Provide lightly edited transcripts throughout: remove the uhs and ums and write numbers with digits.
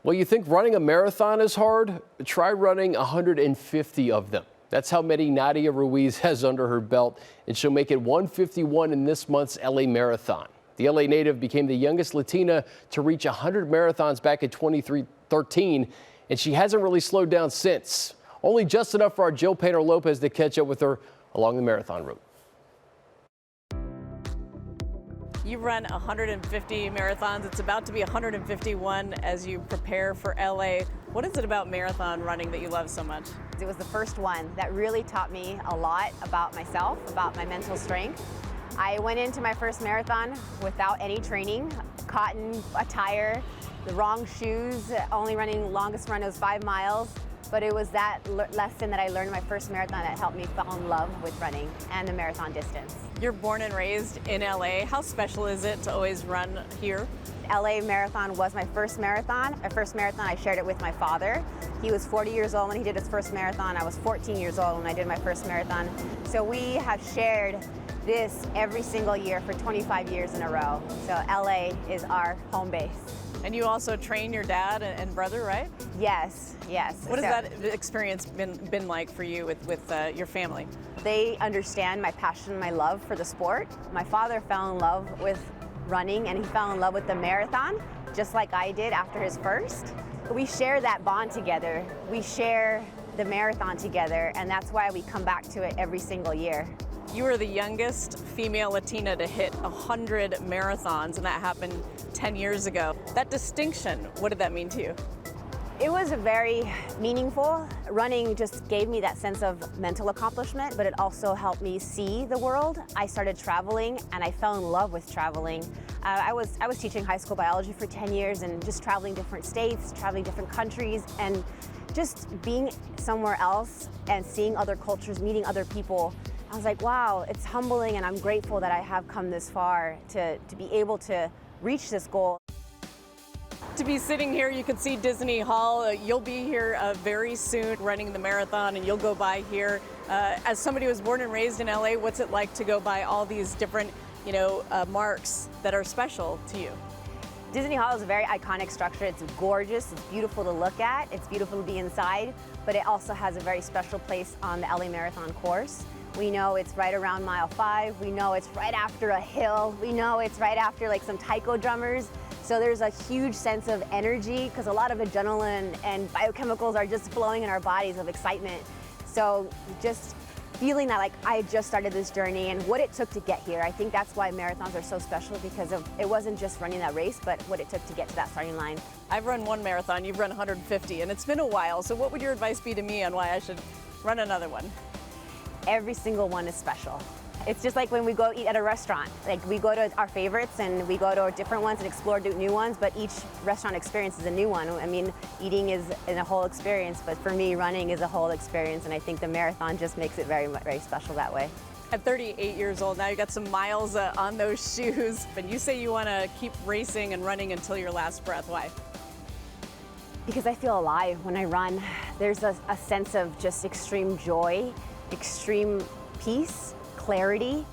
Well, you think running a marathon is hard? Try running 150 of them. That's how many Nadia Ruiz has under her belt, and she'll make it 151 in this month's LA Marathon. The LA native became the youngest Latina to reach 100 marathons back in 2013, and she hasn't really slowed down since. Only just enough for our Jill Painter-Lopez to catch up with her along the marathon route. You run 150 marathons. It's about to be 151 as you prepare for LA. What is it about marathon running that you love so much? It was the first one that really taught me a lot about myself, about my mental strength. I went into my first marathon without any training, cotton attire, the wrong shoes, only running longest run was 5 miles. But it was that lesson that I learned in my first marathon that helped me fall in love with running and the marathon distance. You're born and raised in LA. How special is it to always run here? LA Marathon was my first marathon. My first marathon, I shared it with my father. He was 40 years old when he did his first marathon. I was 14 years old when I did my first marathon. So we have shared this every single year for 25 years in a row. So LA is our home base. And you also train your dad and brother, right? Yes, yes. What has that experience been like for you with your family? They understand my passion, my love for the sport. My father fell in love with running and he fell in love with the marathon, just like I did after his first. We share that bond together. We share the marathon together, and that's why we come back to it every single year. You were the youngest female Latina to hit 100 marathons, and that happened 10 years ago. That distinction, what did that mean to you? It was very meaningful. Running just gave me that sense of mental accomplishment, but it also helped me see the world. I started traveling, and I fell in love with traveling. I was teaching high school biology for 10 years and just traveling different states, traveling different countries, and just being somewhere else and seeing other cultures, meeting other people. I was like, wow, it's humbling, and I'm grateful that I have come this far to be able to reach this goal. To be sitting here, you can see Disney Hall. You'll be here very soon running the marathon, and you'll go by here. As somebody who was born and raised in LA, what's it like to go by all these different, marks that are special to you? Disney Hall is a very iconic structure. It's gorgeous, it's beautiful to look at, it's beautiful to be inside, but it also has a very special place on the LA Marathon course. We know it's right around mile 5. We know it's right after a hill. We know it's right after like some taiko drummers. So there's a huge sense of energy because a lot of adrenaline and biochemicals are just flowing in our bodies of excitement. So just feeling that like I just started this journey and what it took to get here. I think that's why marathons are so special, because it wasn't just running that race, but what it took to get to that starting line. I've run one marathon, you've run 150, and it's been a while. So what would your advice be to me on why I should run another one? Every single one is special. It's just like when we go eat at a restaurant. Like we go to our favorites and we go to different ones and explore new ones, but each restaurant experience is a new one. I mean, eating is a whole experience, but for me, running is a whole experience, and I think the marathon just makes it very, very special that way. At 38 years old now, you got some miles on those shoes, but you say you want to keep racing and running until your last breath. Why? Because I feel alive when I run. There's a sense of just extreme joy, extreme peace, clarity.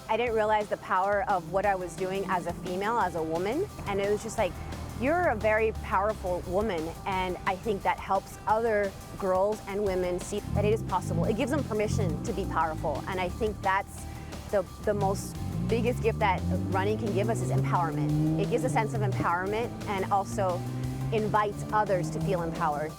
I didn't realize the power of what I was doing as a female, as a woman, and it was just like, you're a very powerful woman, and I think that helps other girls and women see that it is possible. It gives them permission to be powerful, and I think that's the most biggest gift that running can give us is empowerment. It gives a sense of empowerment and also invites others to feel empowered.